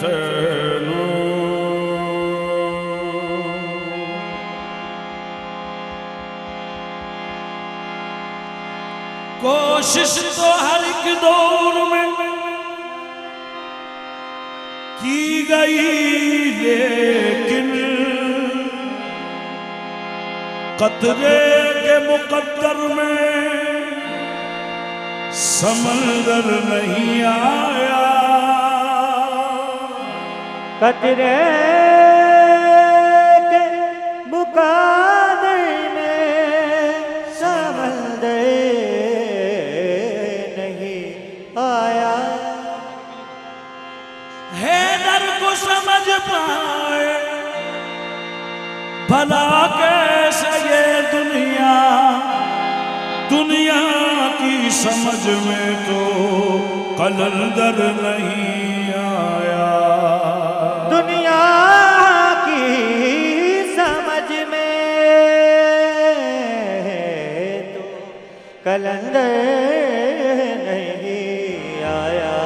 थेनू कोशिश तो हर एक दौर में की गई, लेकिन कतरे के मुकद्दर में समंदर नहीं आया। कतरे के मुकद्दर में समंदर नहीं आया। हैदर को समझ पाए भला कैसे ये दुनिया, दुनिया की समझ में तो कलंदर नहीं आया। दुनिया की समझ में तो कलंदर नहीं आया।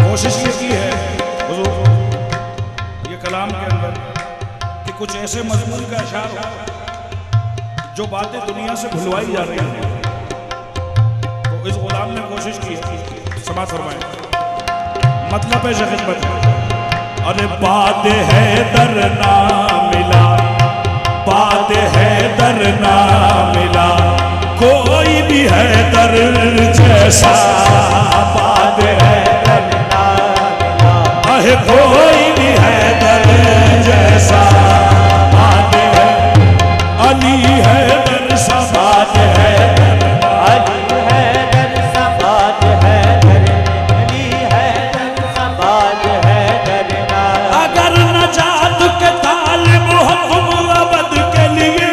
कोशिश ये की है हुजूर ये कलाम के अंदर कि कुछ ऐसे मजमून का अशार हो जो बातें दुनिया से भुलवाई जा रही हैं। तो इस गुलाम ने कोशिश की है, समाअत फरमाएं। मतलब है खिदमत, अरे बात है दर ना मिला, बात है दर ना मिला, कोई भी है दर जैसा, बात है कोई भी है दर जैसा, बात है अली है दर सा, बात है अली है दर सा, बात है दर, अली है दर सा, बात है दरना। अगर नजात के तालिब हो तुम अबद के लिए,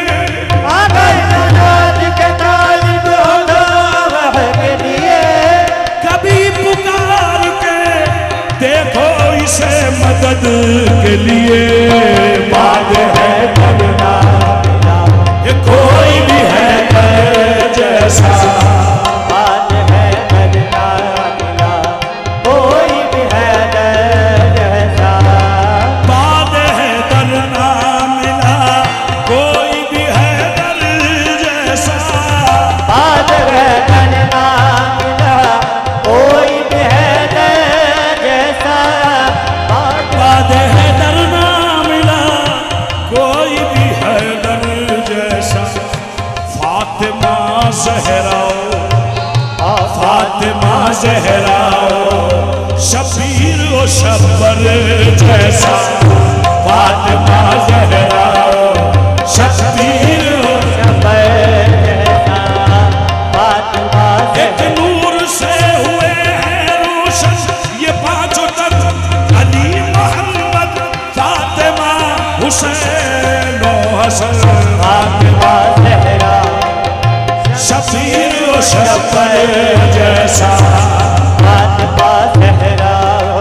अगर नजात के तालिब हो तुम के लिए, कभी पुकार के देखो इसे मदद के लिए, बात है दरना ये कोई भी है दर जैसा, बात है दरना मिला, कोई भी है दर जैसा, बात है दर ना मिला, कोई भी है दर जैसा, बात है दरना मिला, कोई भी है दर जैसा, बात है दर ना मिला, कोई भी है दर जैसा। फातिमा ज़हराओ, फातिमा ज़हराओ, शबीर ओ शब्बर जैसा, फातिमा ज़हराओ, शबीर ओ एक नूर से हुए हैं रोशन ये पांचों तक, अली मोहम्मद फातिमा हुसैन ओ हसन, फातिमा शबीर ओ शब्बर जैसा, फातिमा ज़हराओ,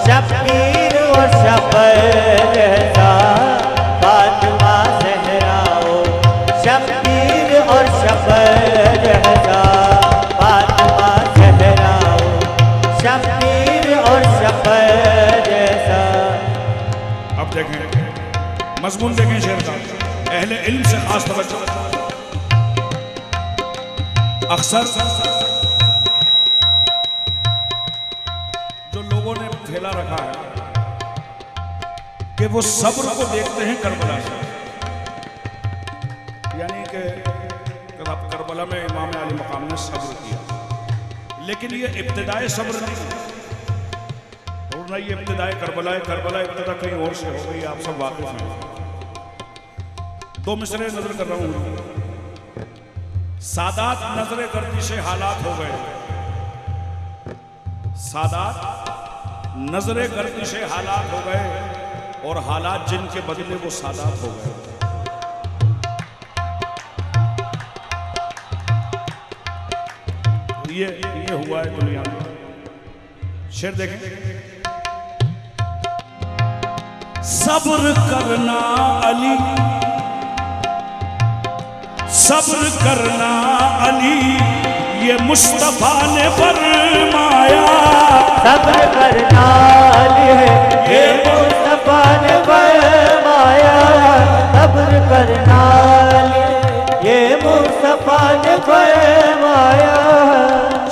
शबीर और शब्बर जैसा, फातिमा ज़हराओ, शबीर और शब्बर जैसा, फातिमा ज़हराओ, शबीर और शब्बर जैसा। अब देखें मजमून देखें शेर का, अहले इल्म से खास तवज्जो। अक्सर जो लोगों ने फैला रखा है कि वो सब्र को देखते हैं करबला से, यानी कि करबला में इमाम अली मकाम ने सब्र किया, लेकिन ये इब्तिदाए सब्र नहीं है और ना ये इब्तिदाए करबला है। करबला इब्तिदा कहीं और से हो गई, आप सब वाकिफ हैं। दो मिसरे नजर कर रहा हूं। सादात नजरे गर्दी से हालात हो गए, सादात नजरे गर्दी से हालात हो गए और हालात जिनके बदले वो सादात हो गए। ये हुआ है दुनिया में। शेर देखें, सब्र करना अली, सब्र करना अली, ये मुस्तफा ने फरमाया। सब्र करना अली ये मुस्तफा ने फरमाया। सब्र करना अली ये मुस्तफा ने फरमाया।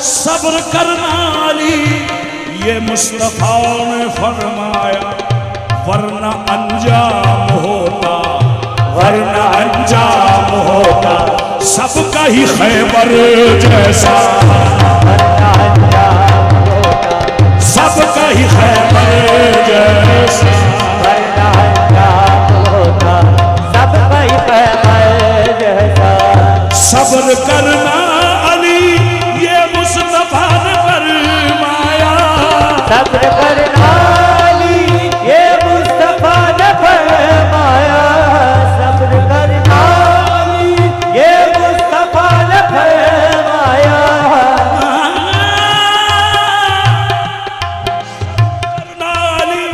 सब्र करना अली ये मुस्तफा ने फरमाया, वरना अंजाम होता, वरना अंजाम होता सबका ही खैबर जैसा, वरना अंजाम होता सबका ही खैबर जैसा, वरना अंजाम होता सबका ही खैबर जैसा। सब्र करना अली ये मुस्तफा ने फरमाया। सब्र करना अली ये मुस्तफा ने फरमाया। सब्र करना अली ये मुस्तफा ने फरमाया। करना अली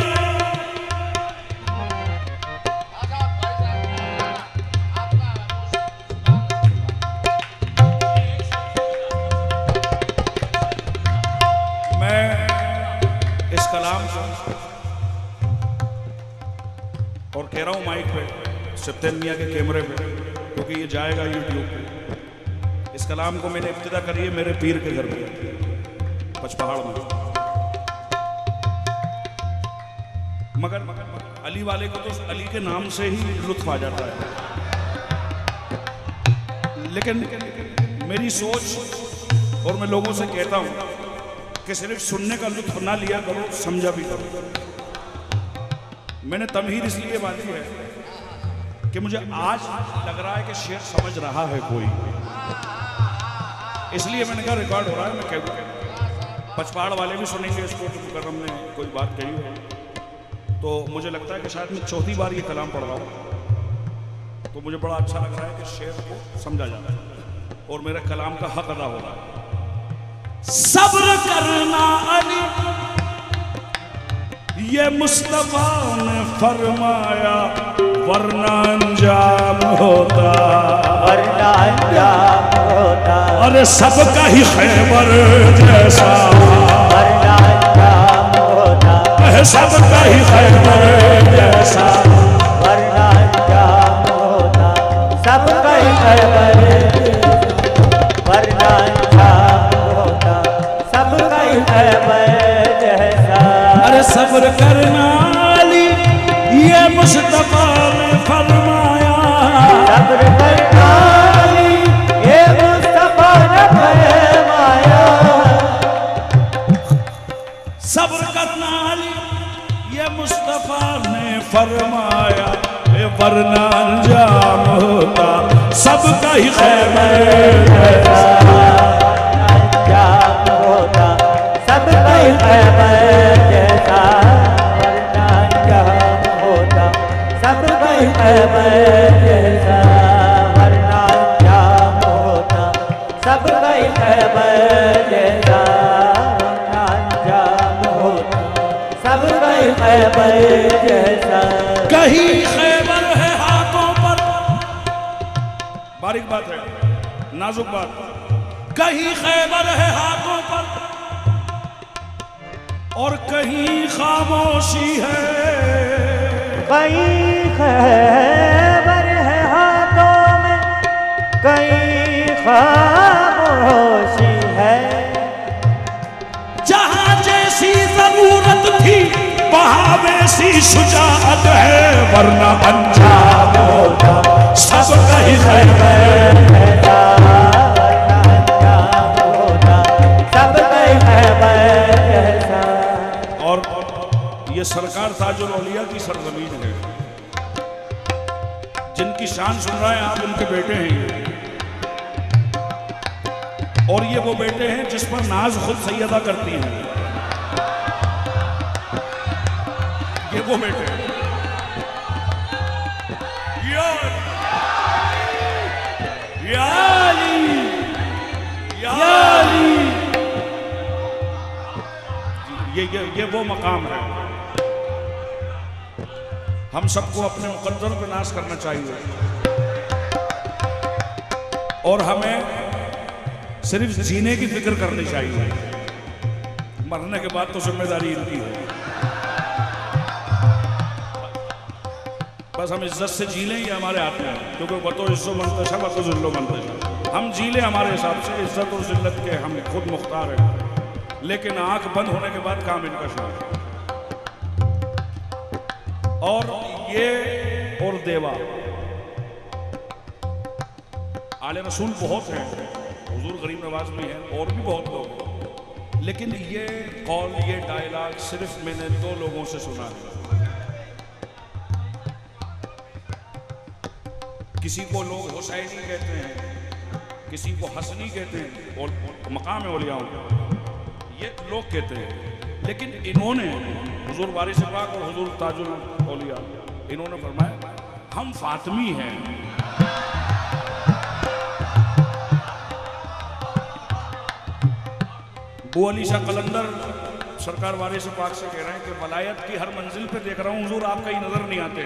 मैं इस कलाम को और कह रहा हूं माइक पे, सिप्तेन मियां के कैमरे पे, क्योंकि ये जाएगा यूट्यूब पे। इस कलाम को मैंने इब्तिदा करी है मेरे पीर के घर पे पचपहाड़ में, मगर अली वाले को तो अली के नाम से ही लुत्फ आ जाता है। लेकिन मेरी सोच और मैं लोगों से कहता हूं कि सिर्फ सुनने का लुत्फ ना लिया करो, समझा भी करो। मैंने तमहीर इसलिए बांधी है कि मुझे आज लग रहा है कि शेर समझ रहा है कोई, इसलिए मैंने कहा रिकॉर्ड हो रहा है, मैं कहूँ पचपहाड़ वाले भी सुनेंगे इसको, मुकर्रम ने कोई बात कही है तो मुझे लगता है कि शायद मैं चौथी बार ये कलाम पढ़ रहा हूँ, तो मुझे बड़ा अच्छा लग रहा है कि शेर को समझा जा रहा है और मेरे कलाम का हक अदा हो रहा है। सब्र करना अली ये मुस्तफा ने फरमाया, वरना अंजाम होता, वरना अंजाम होता अरे सबका ही खैबर जैसा, वरना अंजाम होता सबका ही खैबर जैसा, वरना अंजाम होता सबका ही खैबर, वरना अंजाम होता सबका ही खैबर जैसा। अरे सब्र करना अली ये मुस्तफा ने फरमाया। सब्र करना अली ये मुस्तफा ने फरमाया। सब्र करना अली ये मुस्तफा ने फरमाया, वरना अंजाम होता सबका ही खैबर जैसा, अंजाम होता सबका ही खैबर जैसा, वरना अंजाम होता सबका ही खैबर जैसा, वरना अंजाम होता सबका ही खैबर जैसा, वरना अंजाम होता सबका ही खैबर जैसा। कहीं खैबर है हाथों पर, बारीक बात है, नाजुक बात, कहीं खैबर है हाथों पर और कहीं खामोशी है, कहीं खैबर है हाथों में, कहीं खामोशी है। जहां जैसी जरूरत थी वहां वैसी शुजाअत है, वरना अंजाम होता सबका ही खैबर जैसा, वरना अंजाम होता सबका ही खैबर जैसा। और ये सरकार ताजुल औलिया की सरजमीन है, जिनकी शान सुन रहे हैं आप, उनके बेटे हैं ये। और ये वो बेटे हैं जिस पर नाज खुद सैयदा करती हैं, ये वो बेटे हैं। या अली, या अली, ये वो मकाम है। हम सबको अपने मुकद्दर पे नाश करना चाहिए और हमें सिर्फ जीने की फिक्र करनी चाहिए। मरने के बाद तो जिम्मेदारी इनकी है। बस हम इज्जत से जी लें, ये हमारे हाथ में है, क्योंकि बतो इज्जो मंतशा बतो जिल्लो मंतशा। हम जी लें हमारे हिसाब से, इज्जत और जिल्लत के हम खुद मुख्तार हैं, लेकिन आंख बंद होने के बाद काम इनका शुरू है। और ये और देवा आले रसूल बहुत हैं, हुजूर गरीब नवाज में हैं और भी बहुत लोग हैं, लेकिन ये कौल, ये डायलॉग सिर्फ मैंने 2 लोगों से सुना है। किसी को लोग हुसैनी कहते हैं, किसी को हसनी कहते हैं, और मकाम औलियाओं ये लोग कहते हैं, लेकिन इन्होंने हुजूर वारिस पाक और हुजूर ताजुल औलिया इन्होंने फरमाया हम फातिमी हैं। बू अली शाह कलंदर सरकार वारिस पाक से कह रहे हैं कि वलायत की हर मंजिल पे देख रहा हूं हुजूर, आप कहीं नजर नहीं आते।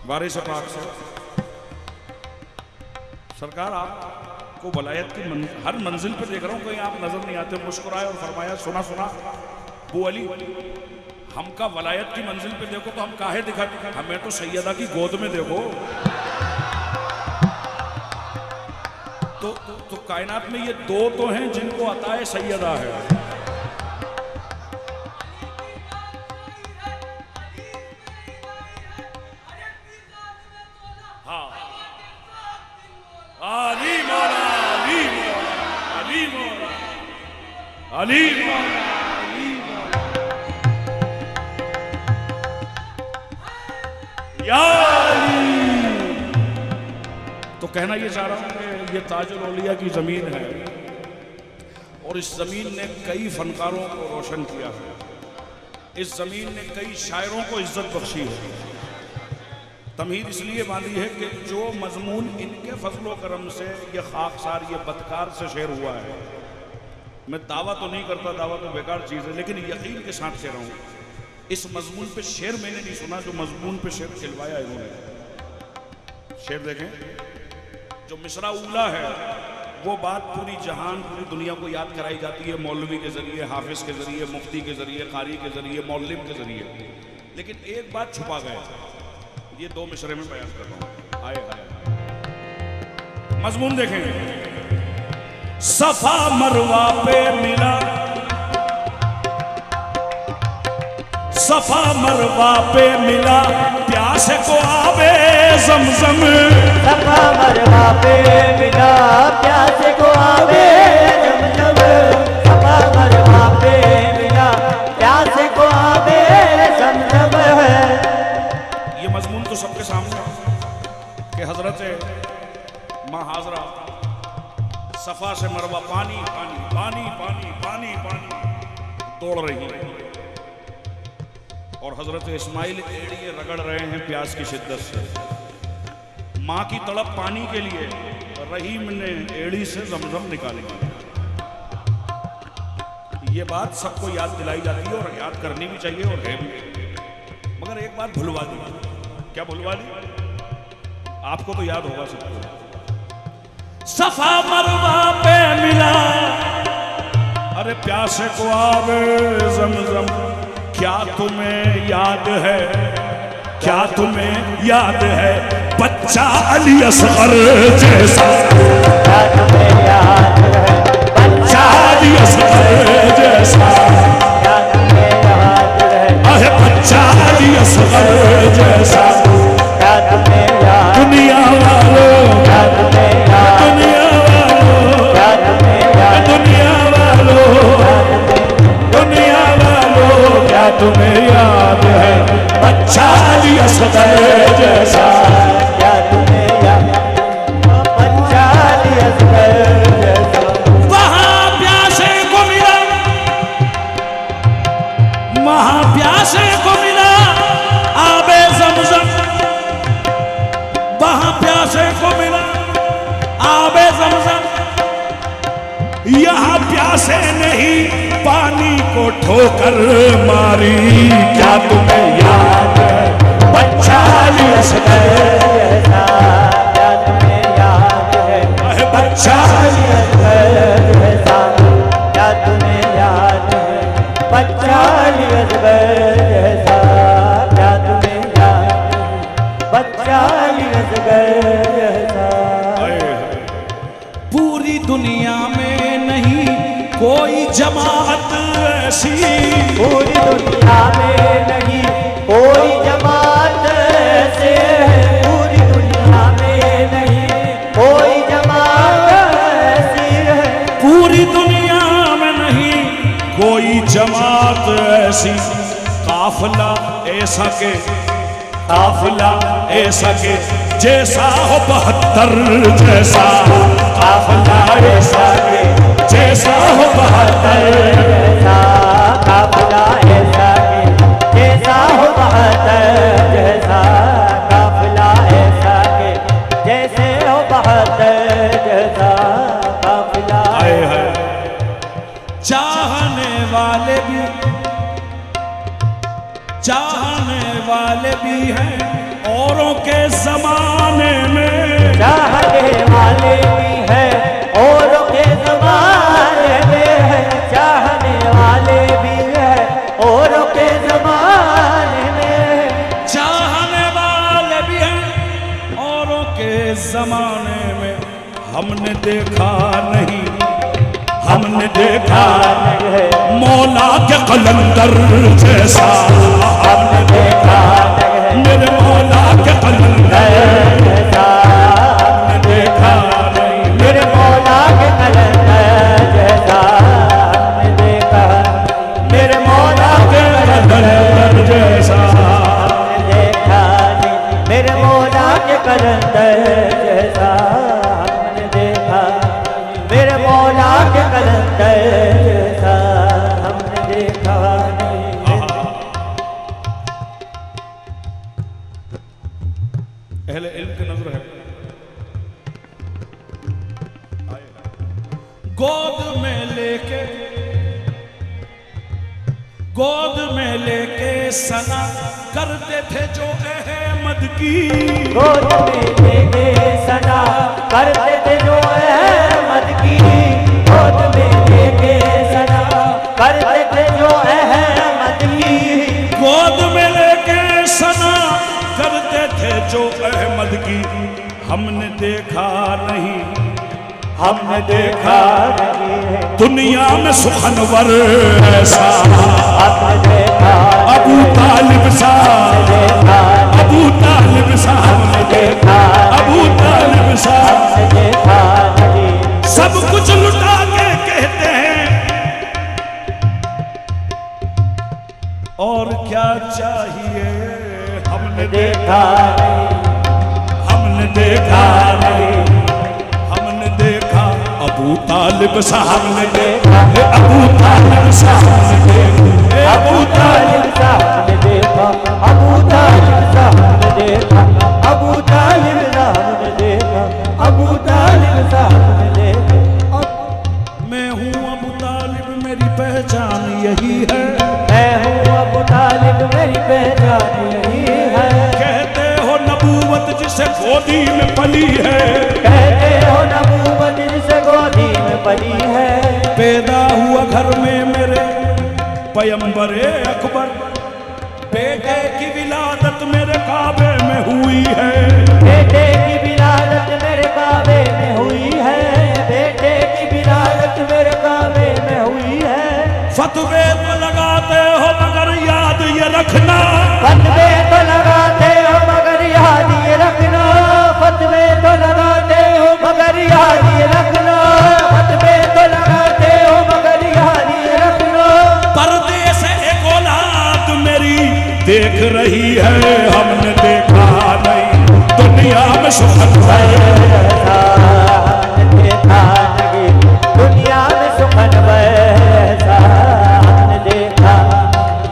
वारिस पाक से सरकार आपको वलायत की हर मंजिल पे देख रहा हूं, कहीं आप नजर नहीं आते। मुस्कुराए और फरमाया सुना सुना बू अली, हमका वलायत की मंजिल पे देखो तो हम काहे दिखाते, हमें तो सैयदा की गोद में देखो। तो कायनात में ये 2 तो हैं जिनको अताए सैयदा है। हाँ, अली मौला, अली मौला, अली मौला, अली मौला, अली मौला, या अली। तो कहना ये चाह रहा हूं कि ये ताजुल औलिया की ज़मीन है और इस ज़मीन ने कई फनकारों को रोशन किया है। इस ज़मीन ने कई शायरों को इज्जत बख्शी है। तमहीद इसलिए बांधी है कि जो मजमून इनके फजलो करम से ये खाकसार, ये बदकार से शेर हुआ है। मैं दावा तो नहीं करता, दावा तो बेकार चीज़ है, लेकिन यकीन के साथ कह रहा हूँ इस मजमून पे शेर मैंने नहीं सुना जो मजमून पे शेर खिलवाया इन्होंने। शेर देखें, जो मिसरा उला है वो बात पूरी जहान, पूरी दुनिया को याद कराई जाती है मौलवी के जरिए, हाफिज के जरिए, मुफ्ती के जरिए, कारी के जरिए, मौलिम के जरिए, लेकिन एक बात छुपा गया। ये 2 मिसरे में बयान कर रहा हूं। आए आए मजमून देखें। सफा मरवा पे मिला, सफा मरवा पे मिला, प्यास को आवे ज़मज़म। सफा मरवा पे मिला, प्यास को आवे ज़मज़म। सफा मरवा पे मिला, प्यास को आवे ज़मज़म है। ये मजमून तो सबके सामने कि हजरत माँ हाजरा सफा से मरवा पानी पानी पानी पानी पानी पानी तोड़ रही है और हजरत इस्माइल एड़िए रगड़ रहे हैं प्यास की शिद्दत से। माँ की तड़प पानी के लिए, रहीम ने एड़ी से जमजम निकाली। ये बात सबको याद दिलाई जाती है और याद करनी भी चाहिए और है भी, मगर एक बात भुलवा दी। क्या भुलवा दी? आपको तो याद होगा सबको। सफा मरवा पे मिला, अरे प्यासे को आवे ज़मज़म। क्या तुम्हें याद है, क्या तुम्हें याद है बच्चा अली असगर जैसा? क्या तुम्हें याद है बच्चा अली असगर जैसा? क्या तुम्हें याद है अरे बच्चा अली असगर जैसा? क्या तुम्हें याद, दुनिया वालों, क्या तुम्हें याद, दुनिया वालों, क्या तुम्हें याद, दुनिया वालों, दुनिया वालों, क्या तुम्हें याद है बच्चा अली असगर जैसा? क्या तुम्हें याद बच्चा अली असगर जैसा? वहाँ प्यासे पानी को ठोकर मारी। क्या तुम्हें याद है बच्चा असगर जैसा, क्या तुम्हें याद है बच्चा असगर जैसा, क्या तुम्हें याद है बच्चा असगर जैसा, क्या तुम्हें याद है बच्चा असगर जैसा। पूरी दुनिया में नहीं कोई जमात ऐसी, पूरी दुनिया में नहीं कोई जमात ऐसे है, पूरी दुनिया में नहीं कोई जमात ऐसी है, पूरी दुनिया में नहीं कोई जमात ऐसी। काफिला ऐसा के, काफिला ऐसा के जैसा हो 72 जैसा, काफिला ऐसा के जैसा हो 72 जैसा, काफिला ऐसा के जैसा हो 72 जैसा, काफिला ऐसा के जैसे हो 72 जैसा, काफिला। आए हैं चाहने वाले भी, चाहने वाले भी हैं औरों के जमाने में, चाहने वाले भी हैं औरों के ज़माने में है, चाहने वाले भी हैं औरों के ज़माने में, चाहने वाले भी हैं औरों के जमाने में। हमने देखा नहीं, हमने देखा नहीं है मौला के कलंदर जैसा, हमने देखा नहीं है मेरे मौला के कलंदर जैसा, हमने देखा नहीं मेरे मौला के कलंदर जैसा, हमने देखा मेरे मौला के कलंदर जैसा। हमने देखा नहीं मेरे मौला के कलंदर जैसा, हमने देखा मेरे मौला के कलंदर जैसा, हमने देखा नहीं। अहले इल्म की नजर है। गोद में लेके, गोद में लेके सना करते थे जो अहमद की, गोद में लेके सना करते थे जो अहमद की, गोद में लेके सना करते थे जो अहमद की, गोद में लेके सना करते थे जो अहमद की। हमने देखा नहीं, हमने देखा नहीं है दुनिया में सुखनवर ऐसा, हमने देखा अबू तालिब साहब, देखा अबू तालिब साहब ने देखा अबू तालिब साहब हमने देखा नहीं, सब कुछ लुटा के कहते हैं और क्या चाहिए। हमने देखा नहीं, हमने देखा नहीं, हमने देखा अबू तालिब साहब ने देखा, अबू तालिब साहब ने देखा, अबू तालिब साहब ने देखा, अबू तालिब साहब ने देखा, अबू तालिब साहब ने देखा, अबू तालिब साहब ने देखा। मैं हूँ अबू तालिब मेरी पहचान यही है, मैं हूँ अबू तालिब मेरी पहचान यही है, कहते हो नबूवत जिसे गोदी में पली है, कहते हो नबूवत जिसे गोदी में पली है, पैदा हुआ घर में मेरे पैगंबरे अकबर, बेटे की विलादत मेरे काबे में हुई है, बेटे की विलादत मेरे काबे में हुई है, बेटे की विलादत मेरे काबे में हुई है, फतवे तो लगाते हो मगर याद ये रखना, फतवे तो लगाते हो मगर याद ये रखना, फतवे तो लगाते हो मगर याद ये रखना, फतवे तो लगाते हो मगर याद ये रखना। पर्दे से एक औलाद मेरी देख रही है, हमने देखा नहीं दुनिया में सुखन वैसा हमने देखा नहीं दुनिया में सुखन वैसा, हमने देखा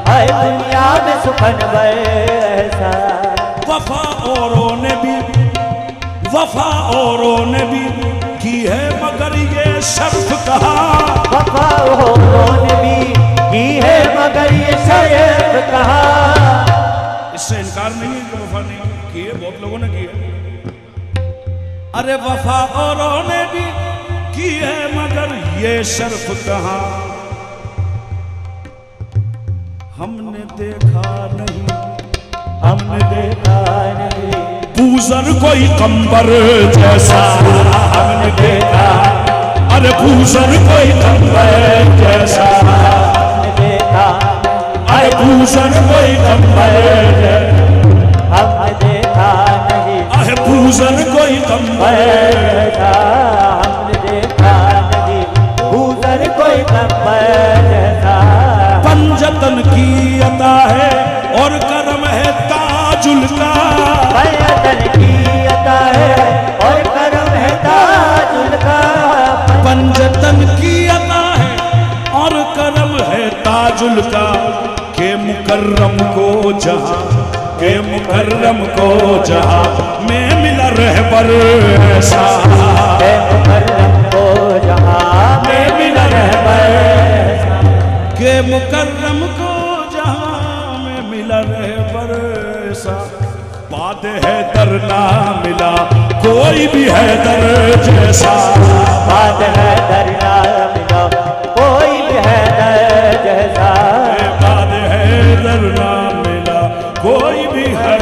है दुनिया में सुखन वैसा। वफा औरों ने भी, वफा औरों ने भी की है मगर ये शर्फ कहा, वफा औरों ने भी इनकार नहीं है कि वफा नहीं की है, बहुत लोगों ने की है। अरे वफा औरों ने भी की है मगर ये शर्फ कहाँ हमने देखा नहीं, हमने देखा नहीं। पूजर कोई कंबर जैसा हमने देखा, अरे पूजर कोई कंबर जैसा हमने देखा, अरे पूजर कोई कंबर हमने देखा नहीं। अरे पूजर कोई कंबर ऐसा हमने देखा नहीं, भूसर कोई कंबर जैसा। पंजतन की अता है और करम है ताजुल का, पंजतन की अता है और करम है ताजुल का। पंजतन की अता है और करम है ताजुल का। के मुकर्रम को जहां, के मुकर्रम को जहां में मिला रहबर ऐसा, के मुकर्रम को जहां में मिला रहबर ऐसा। के मुकर्रम को जहां में मिला रहबर ऐसा। बाद है दर ना मिला कोई भी है दर जैसा, बात है दरिया मिला कोई भी है दर जैसा। बाद है दर ना मिला कोई भी है